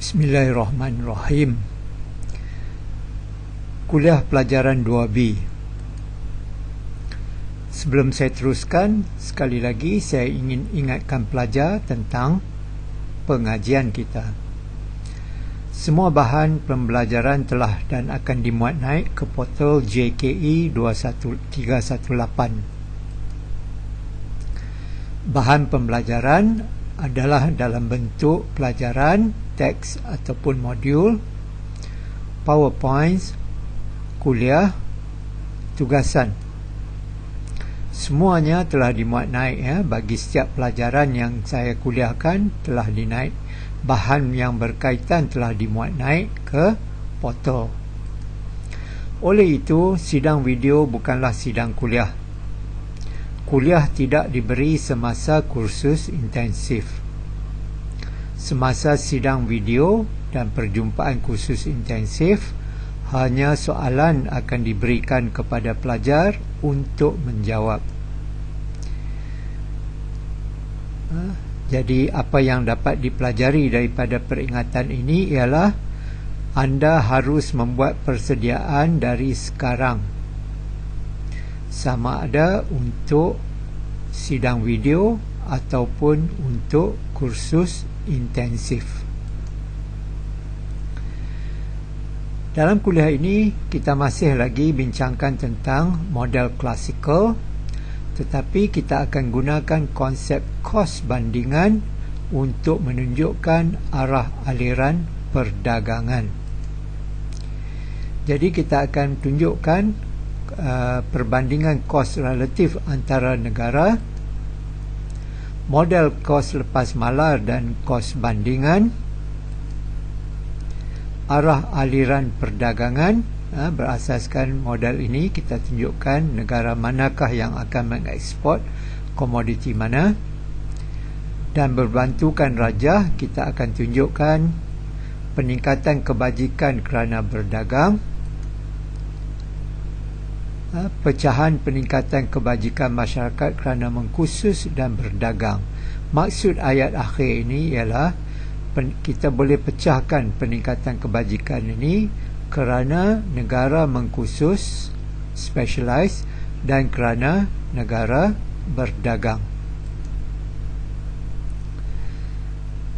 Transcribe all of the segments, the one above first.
Bismillahirrahmanirrahim. Kuliah pelajaran 2B. Sebelum saya teruskan, sekali lagi saya ingin ingatkan pelajar tentang pengajian kita. Semua bahan pembelajaran telah dan akan dimuat naik ke portal JKE 21318. Bahan pembelajaran adalah dalam bentuk pelajaran, teks ataupun modul, PowerPoint, kuliah, tugasan. Semuanya telah dimuat naik bagi setiap pelajaran yang saya kuliahkan telah dinaik. Bahan yang berkaitan telah dimuat naik ke portal. Oleh itu, sidang video bukanlah sidang kuliah. Kuliah tidak diberi semasa kursus intensif. Semasa sidang video dan perjumpaan kursus intensif, hanya soalan akan diberikan kepada pelajar untuk menjawab. Jadi apa yang dapat dipelajari daripada peringatan ini ialah anda harus membuat persediaan dari sekarang, sama ada untuk sidang video ataupun untuk kursus intensif. Dalam kuliah ini kita masih lagi bincangkan tentang model klasikal, tetapi kita akan gunakan konsep kos bandingan untuk menunjukkan arah aliran perdagangan. Jadi kita akan tunjukkan perbandingan kos relatif antara negara, model kos lepas malar dan kos bandingan, arah aliran perdagangan. Berasaskan model ini kita tunjukkan negara manakah yang akan mengeksport komoditi mana, dan berbantukan rajah kita akan tunjukkan peningkatan kebajikan kerana berdagang, pecahan peningkatan kebajikan masyarakat kerana mengkursus dan berdagang. Maksud ayat akhir ini ialah kita boleh pecahkan peningkatan kebajikan ini kerana negara mengkursus, specialize, dan kerana negara berdagang.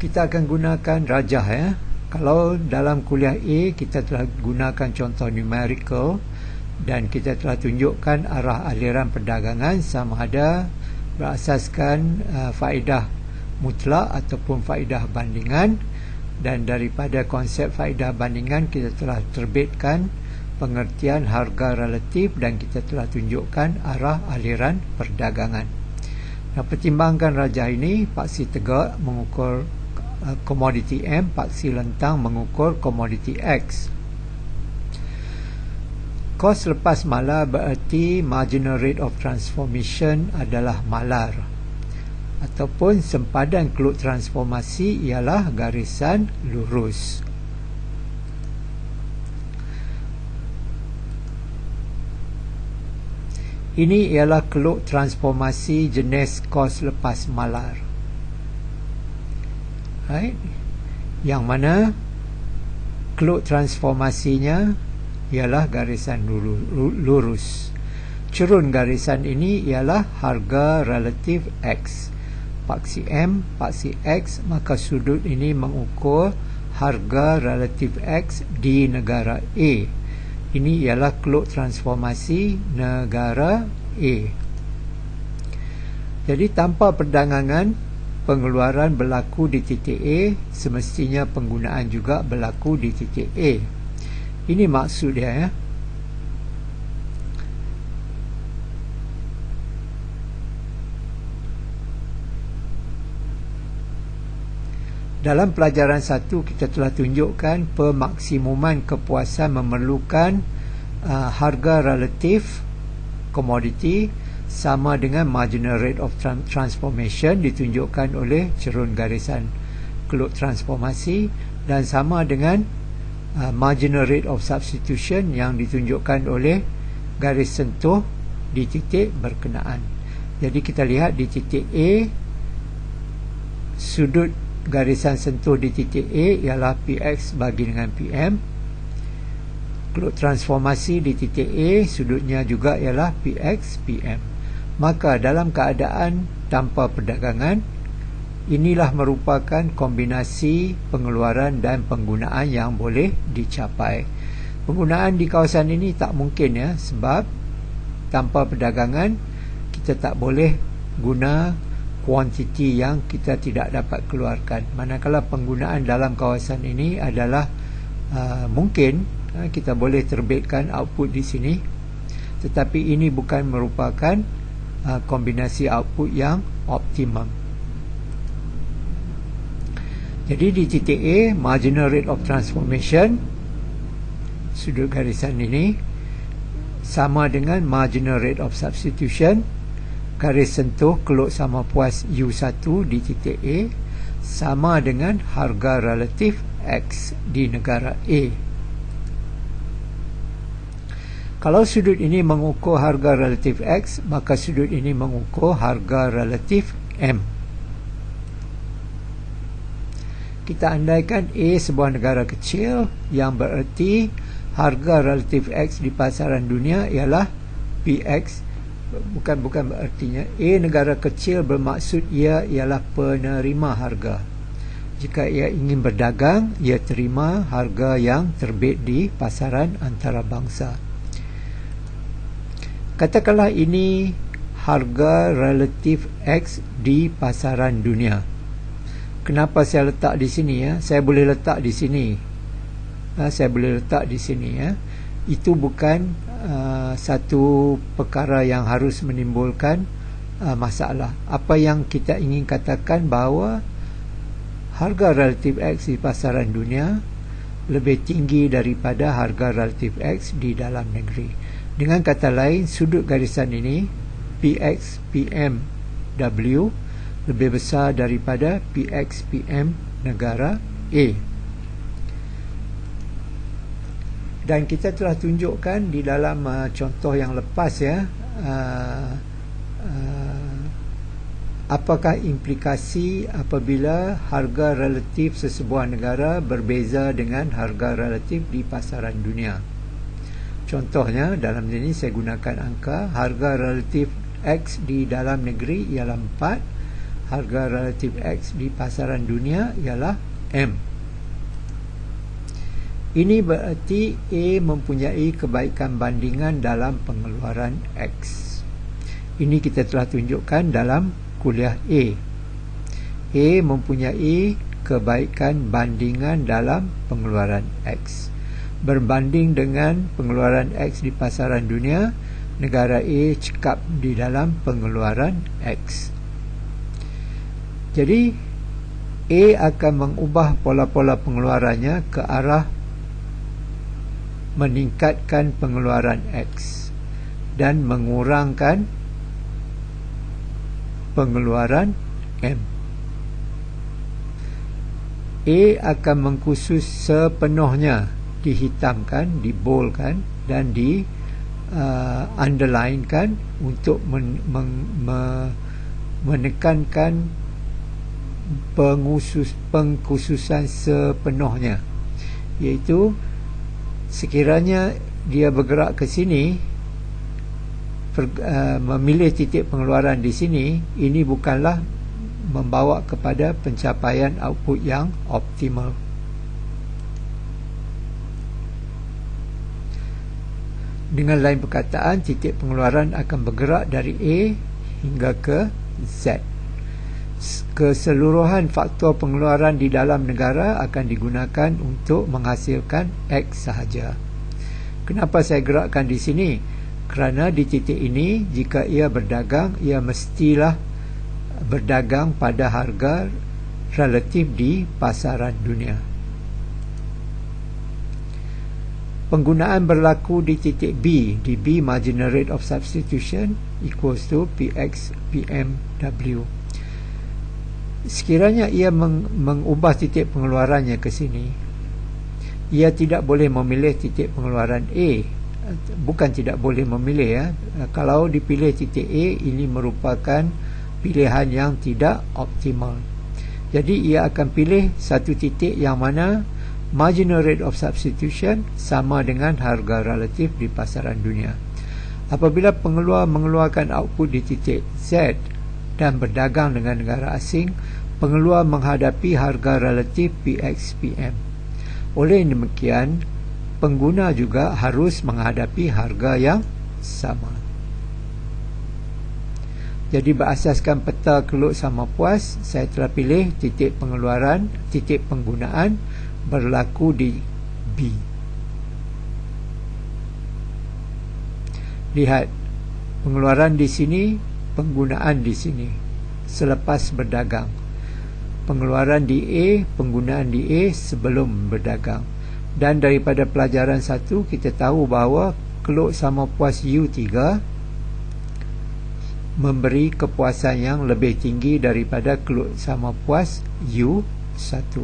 Kita akan gunakan rajah Kalau dalam kuliah A kita telah gunakan contoh numerical dan kita telah tunjukkan arah aliran perdagangan sama ada berasaskan faedah mutlak ataupun faedah bandingan, dan daripada konsep faedah bandingan kita telah terbitkan pengertian harga relatif dan kita telah tunjukkan arah aliran perdagangan. Nah, pertimbangkan rajah ini, paksi tegak mengukur komoditi M, paksi lentang mengukur komoditi X. Kos lepas malar bererti marginal rate of transformation adalah malar, ataupun sempadan keluk transformasi ialah garisan lurus. Ini ialah keluk transformasi jenis kos lepas malar. Right? Yang mana keluk transformasinya ialah garisan lurus. Cerun garisan ini ialah harga relatif X. Paksi M, paksi X, maka sudut ini mengukur harga relatif X di negara A. Ini ialah keluk transformasi negara A. Jadi tanpa perdagangan, pengeluaran berlaku di titik A, semestinya penggunaan juga berlaku di titik A. Ini maksud dia Dalam pelajaran 1 kita telah tunjukkan pemaksimuman kepuasan memerlukan harga relatif komoditi sama dengan marginal rate of transformation ditunjukkan oleh cerun garisan keluk transformasi, dan sama dengan marginal rate of substitution yang ditunjukkan oleh garis sentuh di titik berkenaan. Jadi kita lihat di titik A, sudut garisan sentuh di titik A ialah PX bagi dengan PM. Klot transformasi di titik A sudutnya juga ialah PX PM. Maka dalam keadaan tanpa perdagangan, inilah merupakan kombinasi pengeluaran dan penggunaan yang boleh dicapai. Penggunaan di kawasan ini tak mungkin ya, sebab tanpa perdagangan kita tak boleh guna kuantiti yang kita tidak dapat keluarkan. Manakala penggunaan dalam kawasan ini adalah mungkin kita boleh terbitkan output di sini, tetapi ini bukan merupakan kombinasi output yang optimum. Jadi di titik A, marginal rate of transformation, sudut garisan ini sama dengan marginal rate of substitution, garis sentuh keluk sama puas U1 di titik A sama dengan harga relatif X di negara A. Kalau sudut ini mengukur harga relatif X, maka sudut ini mengukur harga relatif M. Kita andaikan A sebuah negara kecil, yang bererti harga relatif X di pasaran dunia ialah PX. Bukan berartinya A negara kecil bermaksud ia ialah penerima harga. Jika ia ingin berdagang, ia terima harga yang terbit di pasaran antarabangsa. Katakanlah ini harga relatif X di pasaran dunia. Kenapa saya letak di sini ya? Saya boleh letak di sini. Saya boleh letak di sini ya. Itu bukan satu perkara yang harus menimbulkan masalah. Apa yang kita ingin katakan bahawa harga relatif X di pasaran dunia lebih tinggi daripada harga relatif X di dalam negeri. Dengan kata lain, sudut garisan ini PX PM W lebih besar daripada PX PM negara A. Dan kita telah tunjukkan di dalam contoh yang lepas ya, apakah implikasi apabila harga relatif sesebuah negara berbeza dengan harga relatif di pasaran dunia. Contohnya dalam ini saya gunakan angka harga relatif X di dalam negeri ialah 4, harga relatif X di pasaran dunia ialah M. Ini berarti A mempunyai kebaikan bandingan dalam pengeluaran X. Ini kita telah tunjukkan dalam kuliah A. A mempunyai kebaikan bandingan dalam pengeluaran X. Berbanding dengan pengeluaran X di pasaran dunia, negara A cekap di dalam pengeluaran X. Jadi A akan mengubah pola-pola pengeluarannya ke arah meningkatkan pengeluaran X dan mengurangkan pengeluaran M. A akan mengkhusus sepenuhnya, dihitamkan, dibolkan dan di underlinekan untuk menekankan pengkhususan sepenuhnya, iaitu sekiranya dia bergerak ke sini, memilih titik pengeluaran di sini, ini bukanlah membawa kepada pencapaian output yang optimal. Dengan lain perkataan, titik pengeluaran akan bergerak dari A hingga ke Z. Keseluruhan faktor pengeluaran di dalam negara akan digunakan untuk menghasilkan X sahaja. Kenapa saya gerakkan di sini? Kerana di titik ini, jika ia berdagang, ia mestilah berdagang pada harga relatif di pasaran dunia. Penggunaan berlaku di titik B. Di B, marginal rate of substitution equals to PX PM W. Sekiranya ia mengubah titik pengeluarannya ke sini, ia tidak boleh memilih titik pengeluaran A. Bukan tidak boleh memilih ya. Kalau dipilih titik A, ini merupakan pilihan yang tidak optimal. Jadi ia akan pilih satu titik yang mana marginal rate of substitution sama dengan harga relatif di pasaran dunia. Apabila pengeluar mengeluarkan output di titik Z dan berdagang dengan negara asing, pengeluar menghadapi harga relatif PX/PM. Oleh demikian, pengguna juga harus menghadapi harga yang sama. Jadi berasaskan peta keluk sama puas, saya telah pilih titik pengeluaran, titik penggunaan berlaku di B. Lihat, pengeluaran di sini, penggunaan di sini selepas berdagang. Pengeluaran di A, penggunaan di A sebelum berdagang. Dan daripada pelajaran 1 kita tahu bahawa keluk sama puas U3 memberi kepuasan yang lebih tinggi daripada keluk sama puas U1.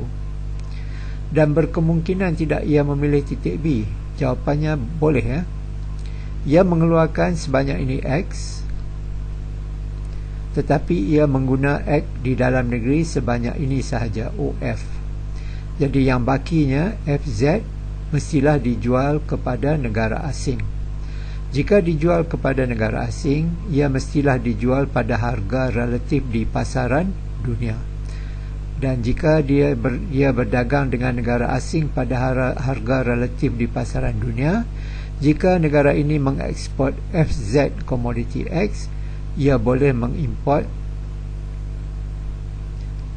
Dan berkemungkinan tidak ia memilih titik B. Jawapannya boleh ya. Ia mengeluarkan sebanyak ini X, tetapi ia mengguna X di dalam negeri sebanyak ini sahaja, OF. Jadi yang bakinya FZ mestilah dijual kepada negara asing. Jika dijual kepada negara asing, ia mestilah dijual pada harga relatif di pasaran dunia. Dan jika dia berdagang dengan negara asing pada harga relatif di pasaran dunia, jika negara ini mengekspor FZ komoditi X, ia boleh mengimport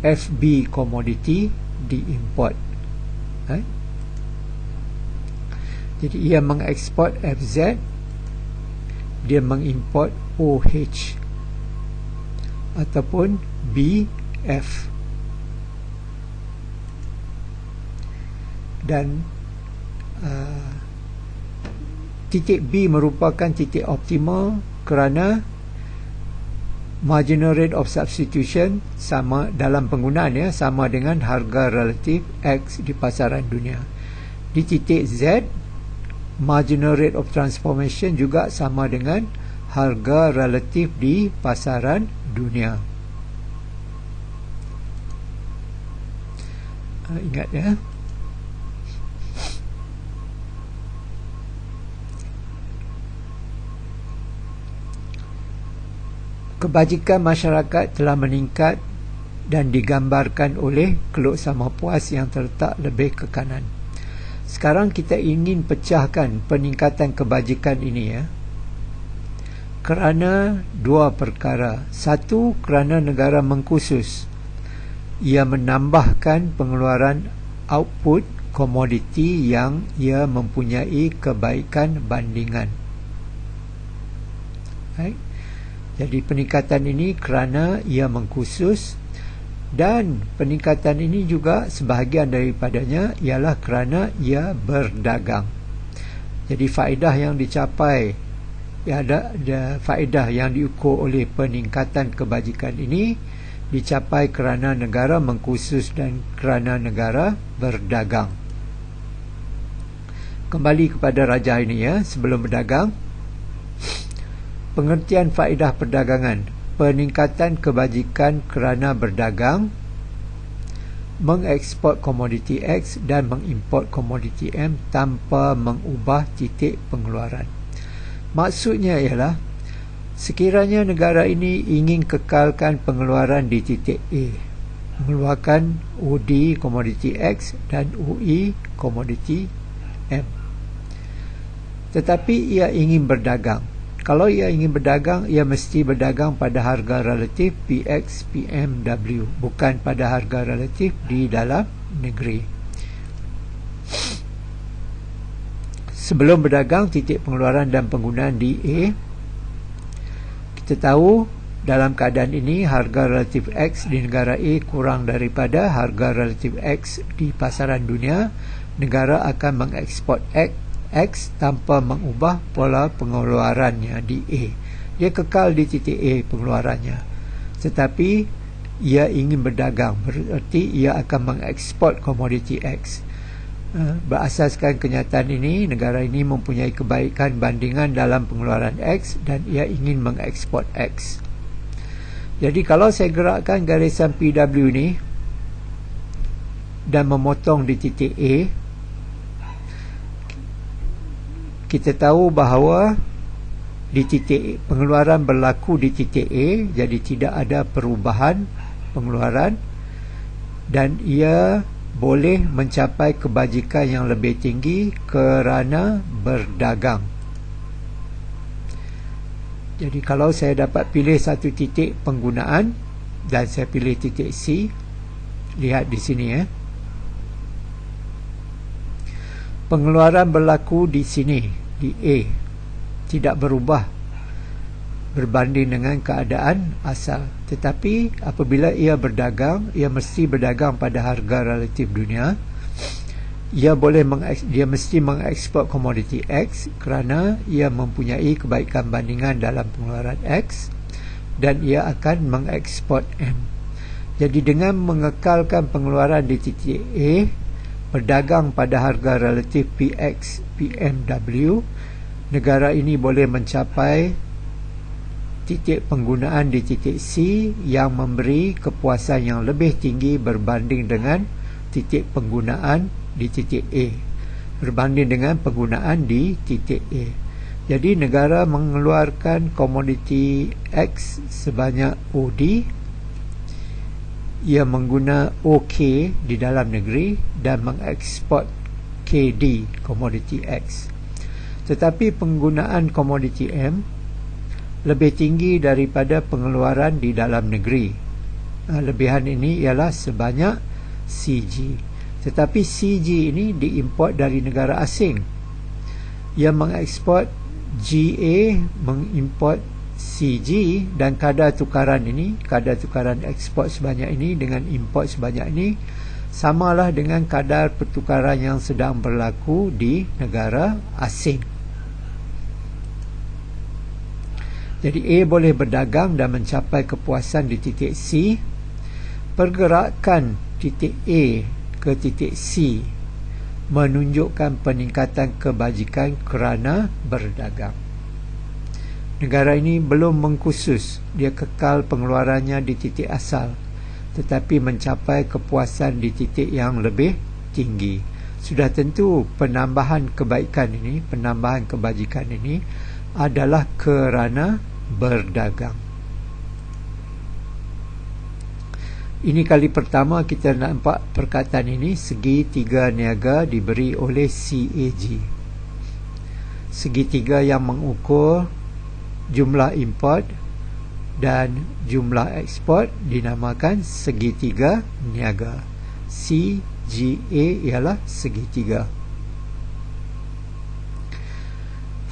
FB komoditi diimport. Jadi ia mengekspor FZ, dia mengimport OH ataupun BF. Dan titik B merupakan titik optimal kerana marginal rate of substitution sama dalam penggunaan ya, sama dengan harga relatif X di pasaran dunia. Di titik Z, marginal rate of transformation juga sama dengan harga relatif di pasaran dunia. Ingat ya. Kebajikan masyarakat telah meningkat dan digambarkan oleh keluk sama puas yang terletak lebih ke kanan. Sekarang kita ingin pecahkan peningkatan kebajikan ini ya. Kerana dua perkara. Satu, kerana negara mengkhusus. Ia menambahkan pengeluaran output komoditi yang ia mempunyai kebaikan bandingan. Baik. Jadi peningkatan ini kerana ia mengkhusus, dan peningkatan ini juga sebahagian daripadanya ialah kerana ia berdagang. Jadi faedah yang dicapai, ada faedah yang diukur oleh peningkatan kebajikan ini dicapai kerana negara mengkhusus dan kerana negara berdagang. Kembali kepada rajah ini ya, sebelum berdagang. Pengertian faedah perdagangan: peningkatan kebajikan kerana berdagang, mengeksport komoditi X dan mengimport komoditi M tanpa mengubah titik pengeluaran. Maksudnya ialah, sekiranya negara ini ingin kekalkan pengeluaran di titik A, mengeluarkan OD komoditi X dan OE komoditi M, tetapi ia ingin berdagang. Kalau ia ingin berdagang, ia mesti berdagang pada harga relatif PX PMW, bukan pada harga relatif di dalam negeri. Sebelum berdagang, titik pengeluaran dan penggunaan di A. Kita tahu dalam keadaan ini harga relatif X di negara A kurang daripada harga relatif X di pasaran dunia. Negara akan mengekspor X tanpa mengubah pola pengeluarannya di A. Dia kekal di titik A pengeluarannya, tetapi ia ingin berdagang, berarti ia akan mengeksport komoditi X. Berasaskan kenyataan ini, negara ini mempunyai kebaikan bandingan dalam pengeluaran X dan ia ingin mengeksport X. Jadi kalau saya gerakkan garisan PW ni, dan memotong di titik A, kita tahu bahawa di titik pengeluaran berlaku di titik A, jadi tidak ada perubahan pengeluaran dan ia boleh mencapai kebajikan yang lebih tinggi kerana berdagang. Jadi kalau saya dapat pilih satu titik penggunaan dan saya pilih titik C, lihat di sini ya. Pengeluaran berlaku di sini, di A, tidak berubah berbanding dengan keadaan asal. Tetapi apabila ia berdagang, ia mesti berdagang pada harga relatif dunia. Dia mesti mengeksport komoditi X kerana ia mempunyai kebaikan bandingan dalam pengeluaran X, dan ia akan mengeksport M. Jadi dengan mengekalkan pengeluaran di titik A, berdagang pada harga relatif PX PMW, negara ini boleh mencapai titik penggunaan di titik C yang memberi kepuasan yang lebih tinggi berbanding dengan titik penggunaan di titik A, berbanding dengan penggunaan di titik A. Jadi negara mengeluarkan komoditi X sebanyak OD, ia mengguna OK di dalam negeri dan mengeksport KD, komoditi X. Tetapi penggunaan komoditi M lebih tinggi daripada pengeluaran di dalam negeri. Lebihan ini ialah sebanyak CG. Tetapi CG ini diimport dari negara asing. Ia mengeksport GA, mengimport CG, dan kadar tukaran ini, kadar tukaran ekspor sebanyak ini dengan import sebanyak ini, samalah dengan kadar pertukaran yang sedang berlaku di negara asing. Jadi A boleh berdagang dan mencapai kepuasan di titik C. Pergerakan titik A ke titik C menunjukkan peningkatan kebajikan kerana berdagang. Negara ini belum mengkhusus, dia kekal pengeluarannya di titik asal, tetapi mencapai kepuasan di titik yang lebih tinggi. Sudah tentu penambahan kebaikan ini, penambahan kebajikan ini adalah kerana berdagang. Ini kali pertama kita nampak perkataan ini, segitiga niaga diberi oleh CAG. Segitiga yang mengukur jumlah import dan jumlah ekspor dinamakan segitiga niaga. CGA ialah segitiga.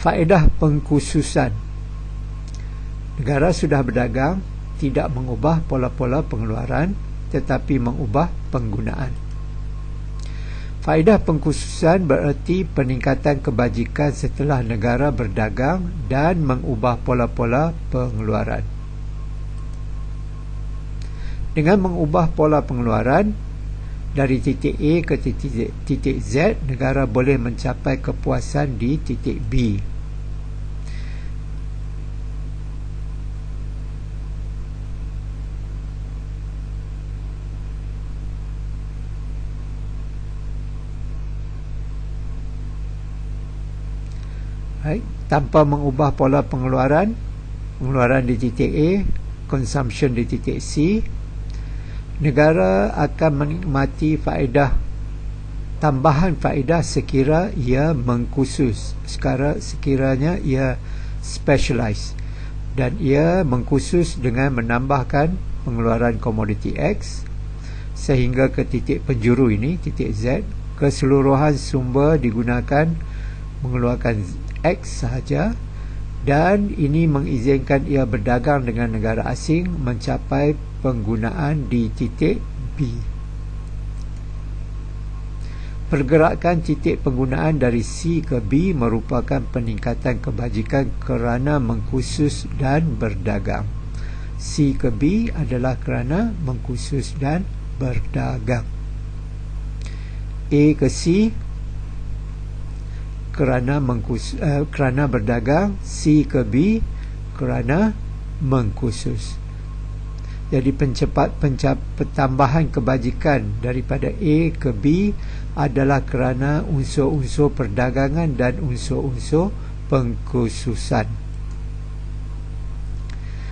Faedah pengkhususan. Negara sudah berdagang, tidak mengubah pola-pola pengeluaran, tetapi mengubah penggunaan. Faedah pengkhususan bererti peningkatan kebajikan setelah negara berdagang dan mengubah pola-pola pengeluaran. Dengan mengubah pola pengeluaran dari titik A ke titik Z, negara boleh mencapai kepuasan di titik B. Tanpa mengubah pola pengeluaran di titik A, consumption di titik C, negara akan menikmati tambahan faedah sekira ia mengkhusus, sekiranya ia specialize, dan ia mengkhusus dengan menambahkan pengeluaran komoditi X sehingga ke titik penjuru ini, titik Z. Keseluruhan sumber digunakan mengeluarkan X sahaja, dan ini mengizinkan ia berdagang dengan negara asing mencapai penggunaan di titik B. Pergerakan titik penggunaan dari C ke B merupakan peningkatan kebajikan kerana mengkhusus dan berdagang. C ke B adalah kerana mengkhusus dan berdagang. A ke C kerana berdagang, C ke B kerana mengkhusus. Jadi pentambahan kebajikan daripada A ke B adalah kerana unsur-unsur perdagangan dan unsur-unsur pengkhususan.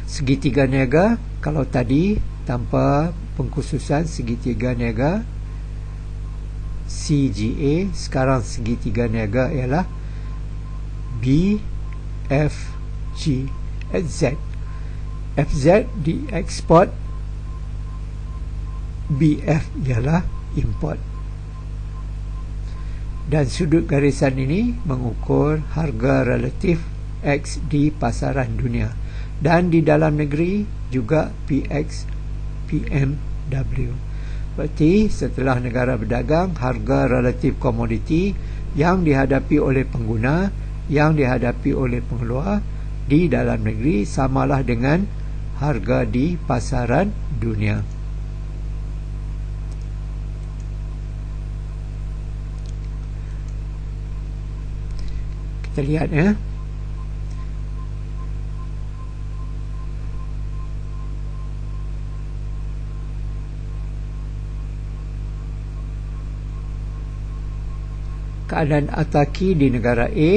Segitiga niaga, kalau tadi tanpa pengkhususan segitiga niaga CGA, sekarang segitiga niaga ialah B, F, G, Z. FZ dieksport, BF ialah import. Dan sudut garisan ini mengukur harga relatif X di pasaran dunia. Dan di dalam negeri juga PX, PMW. Berarti setelah negara berdagang, harga relatif komoditi yang dihadapi oleh pengguna, yang dihadapi oleh pengeluar di dalam negeri samalah dengan harga di pasaran dunia. Kita lihat ya. Keadaan ataki di negara A,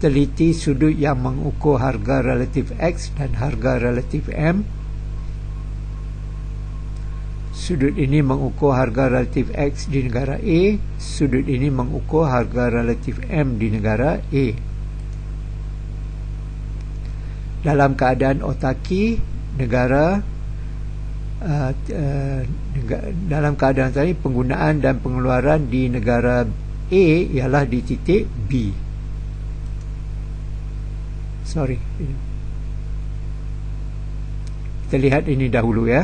teliti sudut yang mengukur harga relatif X dan harga relatif M. Sudut ini mengukur harga relatif X di negara A, sudut ini mengukur harga relatif M di negara A. Dalam keadaan otaki, dalam keadaan tadi penggunaan dan pengeluaran di negara A ialah di titik B. Kita lihat ini dahulu ya.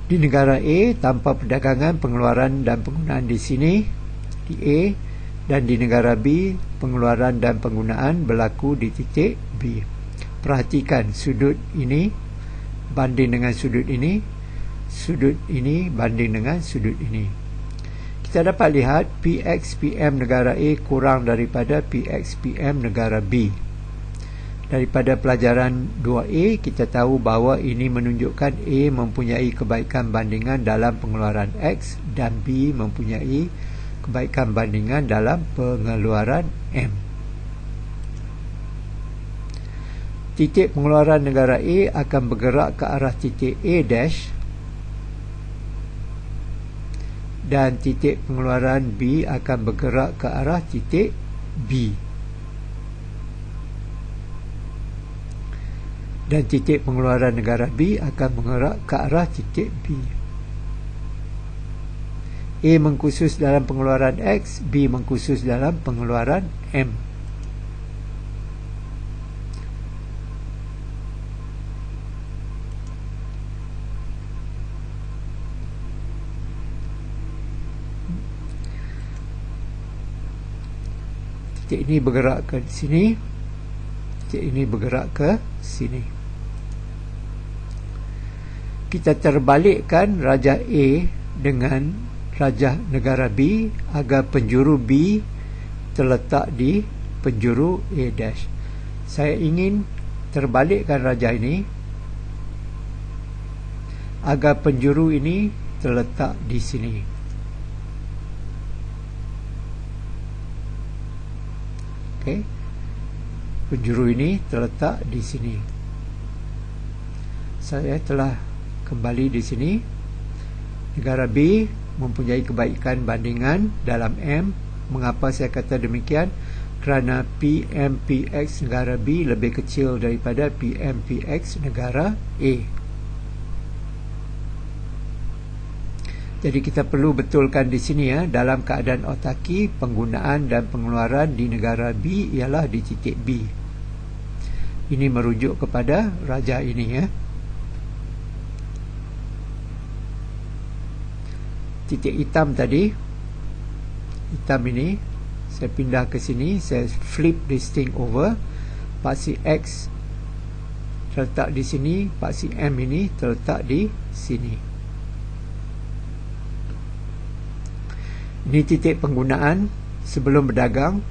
Di negara A, tanpa perdagangan, pengeluaran dan penggunaan di sini, di A. Dan di negara B, pengeluaran dan penggunaan berlaku di titik B. Perhatikan sudut ini banding dengan sudut ini banding dengan sudut ini. Kita dapat lihat PXPM negara A kurang daripada PXPM negara B. Daripada pelajaran 2A, kita tahu bahawa ini menunjukkan A mempunyai kebaikan bandingan dalam pengeluaran X dan B mempunyai kebaikan bandingan dalam pengeluaran M. Titik pengeluaran negara A akan bergerak ke arah titik A dash dan titik pengeluaran B akan bergerak ke arah titik B. Dan titik pengeluaran negara B akan bergerak ke arah titik B. A mengkhusus dalam pengeluaran X, B mengkhusus dalam pengeluaran M. Titik ini bergerak ke sini, titik ini bergerak ke sini. Kita terbalikkan rajah A dengan rajah negara B agar penjuru B terletak di penjuru A dash. Saya ingin terbalikkan rajah ini agar penjuru ini terletak di sini. Okey. Penjuru ini terletak di sini. Saya telah kembali di sini. Negara B mempunyai kebaikan bandingan dalam M. Mengapa saya kata demikian? Kerana PMPX negara B lebih kecil daripada PMPX negara A. Jadi kita perlu betulkan di sini ya, dalam keadaan otaki, penggunaan dan pengeluaran di negara B ialah di titik B. Ini merujuk kepada rajah ini ya. Titik hitam tadi, hitam ini Saya pindah ke sini, saya flip this thing over. Paksi X terletak di sini, paksi M ini terletak di sini. Ini titik penggunaan sebelum berdagang.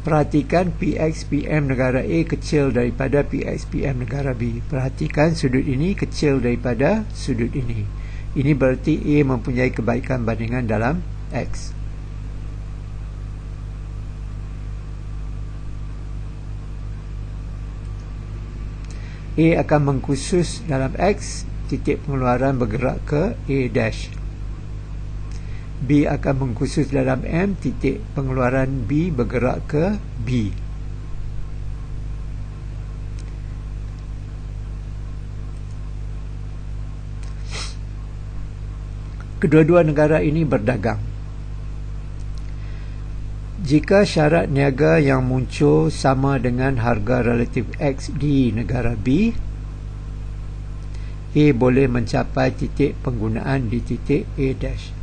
Perhatikan PX/PM negara A kecil daripada PX/PM negara B. Perhatikan sudut ini kecil daripada sudut ini. Ini berarti A mempunyai kebaikan bandingan dalam X. A akan mengkhusus dalam X, titik pengeluaran bergerak ke A'. B akan mengkhusus dalam M, titik pengeluaran B bergerak ke B. Kedua-dua negara ini berdagang. Jika syarat niaga yang muncul sama dengan harga relatif X di negara B, A boleh mencapai titik penggunaan di titik A'.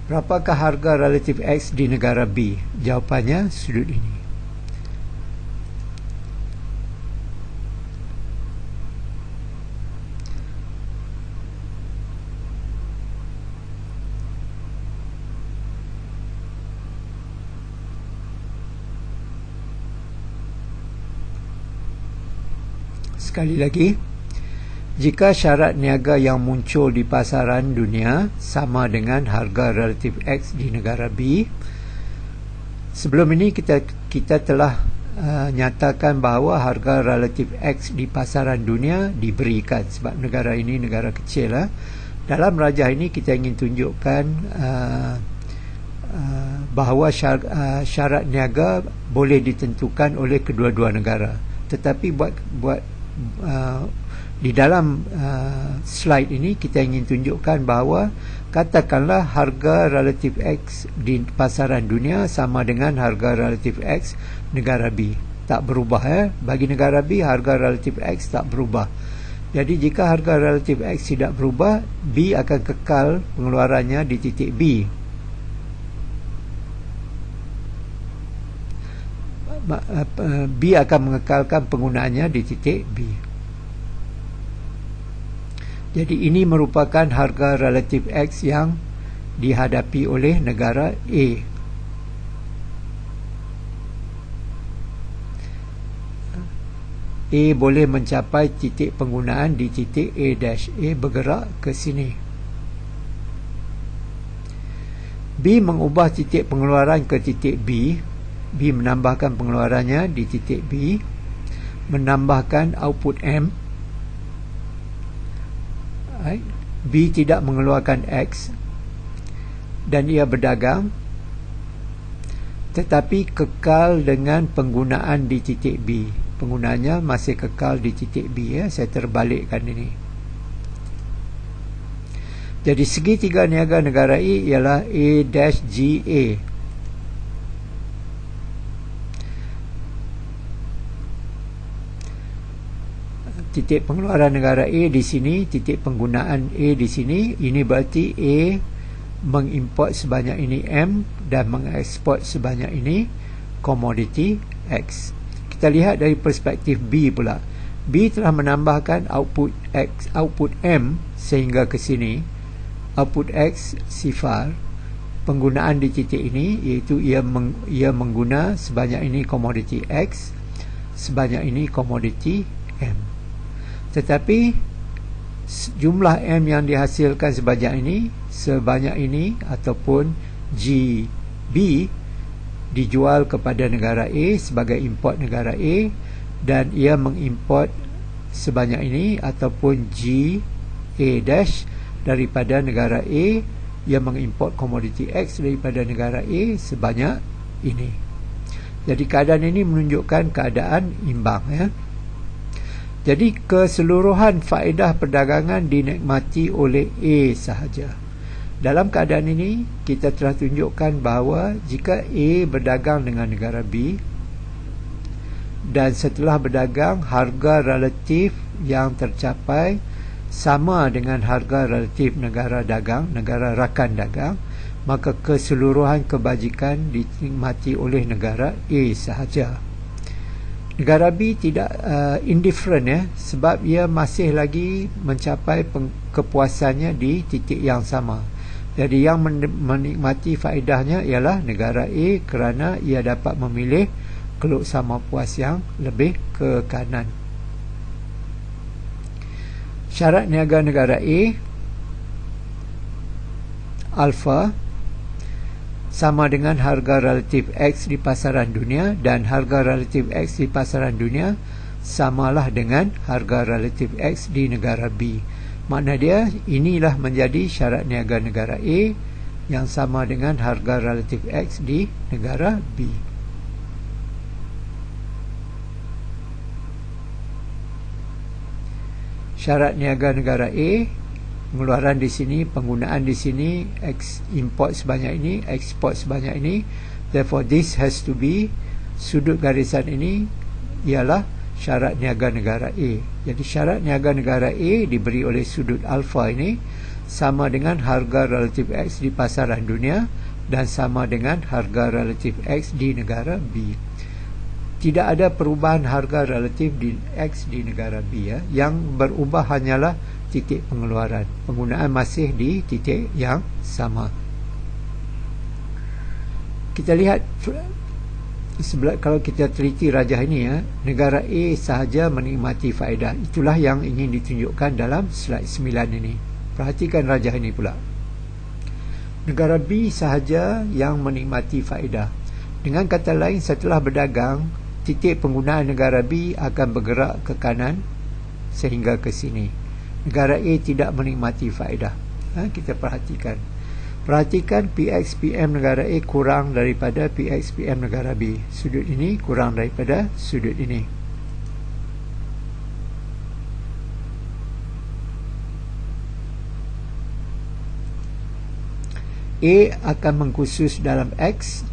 Berapakah harga relatif X di negara B? Jawapannya sudut ini. Sekali lagi, jika syarat niaga yang muncul di pasaran dunia sama dengan harga relatif X di negara B, sebelum ini kita telah nyatakan bahawa harga relatif X di pasaran dunia diberikan sebab negara ini negara kecil. Dalam rajah ini kita ingin tunjukkan bahawa syarat niaga boleh ditentukan oleh kedua-dua negara. Tetapi di dalam slide ini kita ingin tunjukkan bahawa katakanlah harga relatif X di pasaran dunia sama dengan harga relatif X negara B. Tak berubah. Bagi negara B, harga relatif X tak berubah. Jadi jika harga relatif X tidak berubah, B akan kekal pengeluarannya di titik B. B akan mengekalkan penggunaannya di titik B. Jadi ini merupakan harga relatif X yang dihadapi oleh negara A. A boleh mencapai titik penggunaan di titik A'. A bergerak ke sini. B mengubah titik pengeluaran ke titik B. B menambahkan pengeluarannya di titik B, menambahkan output M. B tidak mengeluarkan X dan ia berdagang, tetapi kekal dengan penggunaan di titik B. Penggunaannya masih kekal di titik B. Saya terbalikkan ini. Jadi segitiga niaga negara A ialah A-GA. Titik pengeluaran negara A di sini, titik penggunaan A di sini. Ini berarti A mengimport sebanyak ini M dan mengeksport sebanyak ini komoditi X. Kita lihat dari perspektif B pula. B telah menambahkan output X, output M sehingga ke sini. Output X sifar. Penggunaan di titik ini iaitu ia mengguna sebanyak ini komoditi X, sebanyak ini komoditi M. Tetapi jumlah M yang dihasilkan sebanyak ini ataupun GB dijual kepada negara A sebagai import negara A, dan ia mengimport sebanyak ini ataupun GA- daripada negara A. Ia mengimport komoditi X daripada negara A sebanyak ini. Jadi keadaan ini menunjukkan keadaan imbang, ya. Jadi keseluruhan faedah perdagangan dinikmati oleh A sahaja. Dalam keadaan ini, kita telah tunjukkan bahawa jika A berdagang dengan negara B dan setelah berdagang harga relatif yang tercapai sama dengan harga relatif negara dagang, negara rakan dagang, maka keseluruhan kebajikan dinikmati oleh negara A sahaja. Negara B tidak indifferent, ya, sebab ia masih lagi mencapai kepuasannya di titik yang sama. Jadi yang menikmati faedahnya ialah negara A kerana ia dapat memilih keluk sama puas yang lebih ke kanan. Syarat niaga negara A, alfa, sama dengan harga relatif X di pasaran dunia, dan harga relatif X di pasaran dunia samalah dengan harga relatif X di negara B. Makna dia, inilah menjadi syarat niaga negara A yang sama dengan harga relatif X di negara B. Syarat niaga negara A, pengeluaran di sini, penggunaan di sini, import sebanyak ini, ekspor sebanyak ini. Therefore this has to be, sudut garisan ini ialah syarat niaga negara A. Jadi syarat niaga negara A diberi oleh sudut alfa ini sama dengan harga relatif X di pasaran dunia dan sama dengan harga relatif X di negara B. Tidak ada perubahan harga relatif di X di negara B, ya. Yang berubah hanyalah titik pengeluaran. Penggunaan masih di titik yang sama. Kita lihat sebelah, kalau kita teliti rajah ini, ya, negara A sahaja menikmati faedah. Itulah yang ingin ditunjukkan dalam slide 9 ini. Perhatikan rajah ini pula. Negara B sahaja yang menikmati faedah. Dengan kata lain, setelah berdagang, titik penggunaan negara B akan bergerak ke kanan sehingga ke sini. Negara A tidak menikmati faedah. Kita perhatikan. Perhatikan PXPM negara A kurang daripada PXPM negara B. Sudut ini kurang daripada sudut ini. A akan mengkhusus dalam X.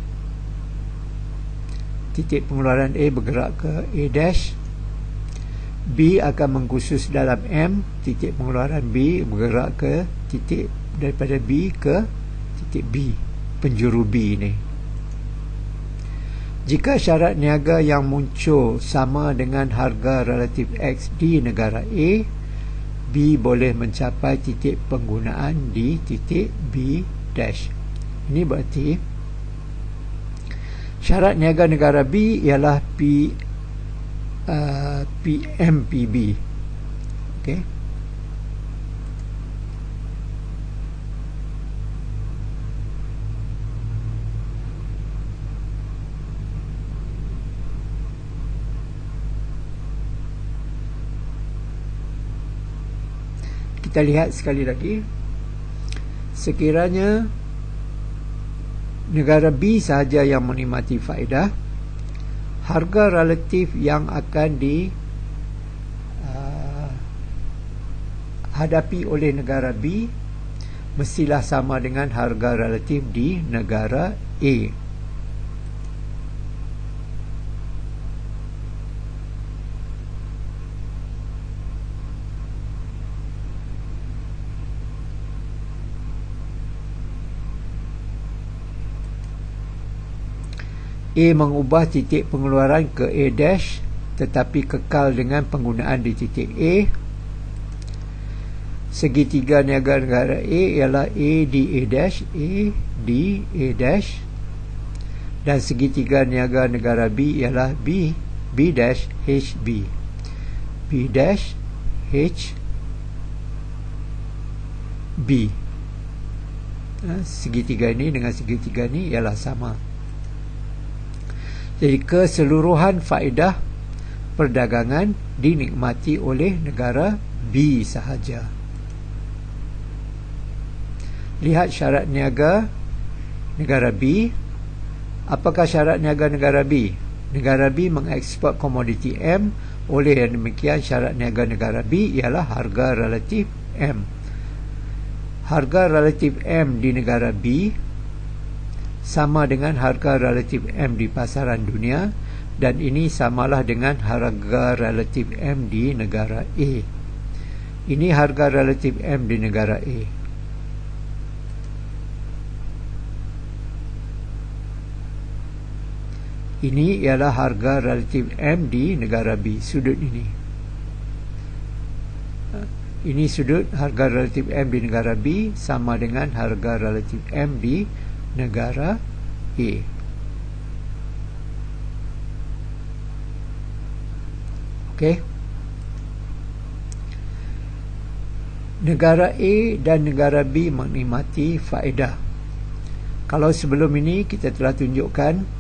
Titik pengeluaran A bergerak ke A dash. B akan mengkhusus dalam M. Titik pengeluaran B bergerak ke titik daripada B ke titik B, penjuru B ini. Jika syarat niaga yang muncul sama dengan harga relatif X di negara A, B boleh mencapai titik penggunaan di titik B dash. Ini berarti syarat niaga negara B ialah PMPB. Okey. Kita lihat sekali lagi. Sekiranya negara B sahaja yang menikmati faedah, harga relatif yang akan dihadapi oleh negara B mestilah sama dengan harga relatif di negara A. A mengubah titik pengeluaran ke A dash tetapi kekal dengan penggunaan di titik A. Segitiga niaga negara A ialah A di A dash, A di A dash, dan segitiga niaga negara B ialah B dash HB. B dash H B. Segitiga ini dengan segitiga ini ialah sama. Jadi keseluruhan faedah perdagangan dinikmati oleh negara B sahaja. Lihat syarat niaga negara B. Apakah syarat niaga negara B? Negara B mengeksport komoditi M. Oleh yang demikian, syarat niaga negara B ialah harga relatif M. Harga relatif M di negara B sama dengan harga relatif M di pasaran dunia, dan ini samalah dengan harga relatif M di negara A. Ini harga relatif M di negara A. Ini ialah harga relatif M di negara B, sudut ini. Ini sudut harga relatif M di negara B sama dengan harga relatif M di negara A. Okey. Negara A dan negara B menikmati faedah. Kalau sebelum ini kita telah tunjukkan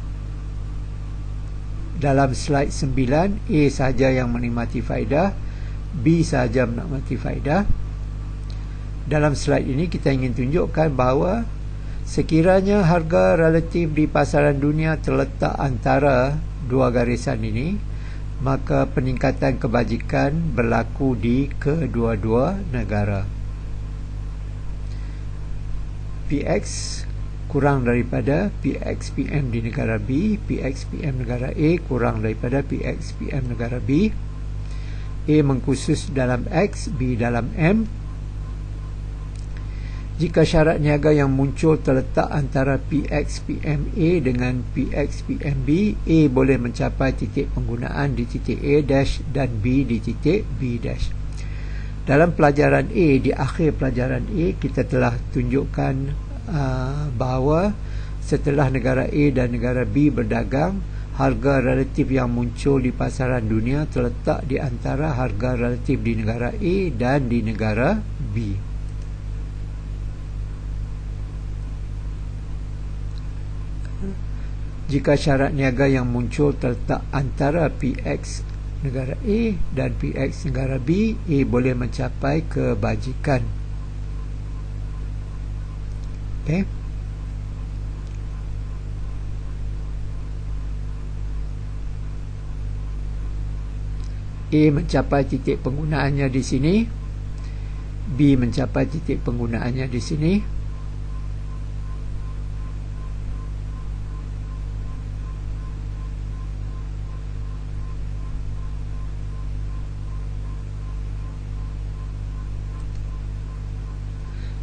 dalam slide 9, A sahaja yang menikmati faedah, B sahaja menikmati faedah. Dalam slide ini kita ingin tunjukkan bahawa sekiranya harga relatif di pasaran dunia terletak antara dua garisan ini, maka peningkatan kebajikan berlaku di kedua-dua negara. PX kurang daripada PXPM di negara B, PXPM negara A kurang daripada PXPM negara B. A mengkhusus dalam X, B dalam M. Jika syarat niaga yang muncul terletak antara PXPMA dengan PXPMB, A boleh mencapai titik penggunaan di titik A dash dan B di titik B dash. Dalam pelajaran A, di akhir pelajaran A, kita telah tunjukkan bahawa setelah negara A dan negara B berdagang, harga relatif yang muncul di pasaran dunia terletak di antara harga relatif di negara A dan di negara B. Jika syarat niaga yang muncul terletak antara PX negara A dan PX negara B, A boleh mencapai kebajikan. Okey. A mencapai titik penggunaannya di sini, B mencapai titik penggunaannya di sini.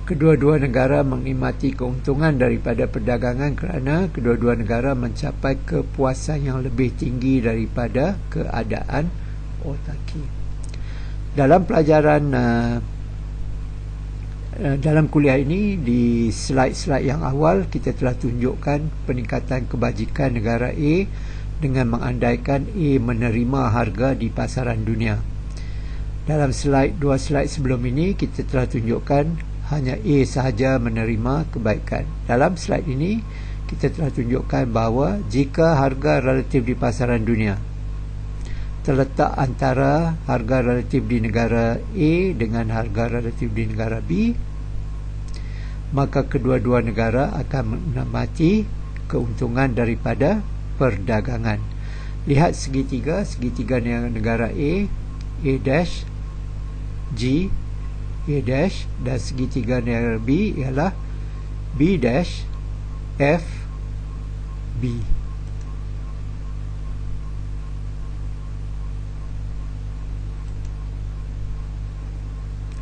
Kedua-dua negara menikmati keuntungan daripada perdagangan kerana kedua-dua negara mencapai kepuasan yang lebih tinggi daripada keadaan otaki. Dalam pelajaran dalam kuliah ini, di slide-slide yang awal kita telah tunjukkan peningkatan kebajikan negara A dengan mengandaikan A menerima harga di pasaran dunia. Dalam dua slide sebelum ini kita telah tunjukkan hanya A sahaja menerima kebaikan. Dalam slide ini kita telah tunjukkan bahawa jika harga relatif di pasaran dunia terletak antara harga relatif di negara A dengan harga relatif di negara B, maka kedua-dua negara akan menikmati keuntungan daripada perdagangan. Lihat segitiga negara A, A dash, G, A dash, dan segitiga negara B ialah B dash, F, B.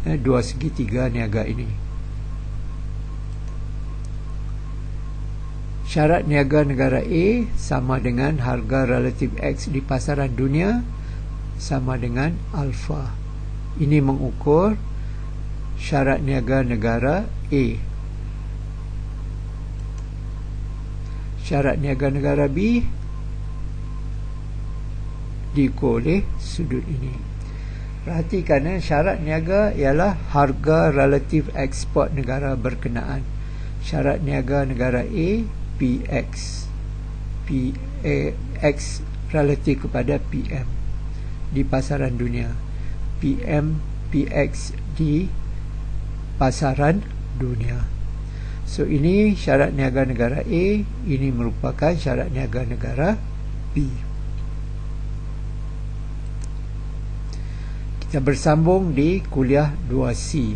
Dua segitiga niaga ini. Syarat niaga negara A sama dengan harga relatif X di pasaran dunia sama dengan alfa. Ini mengukur syarat niaga negara A. Syarat niaga negara B diukur oleh sudut ini. Perhatikan, syarat niaga ialah harga relatif ekspor negara berkenaan. Syarat niaga negara A, PX. PX relatif kepada PM di pasaran dunia. PM, PX di pasaran dunia. So, ini syarat niaga negara A, ini merupakan syarat niaga negara B. Kita bersambung di kuliah 2C.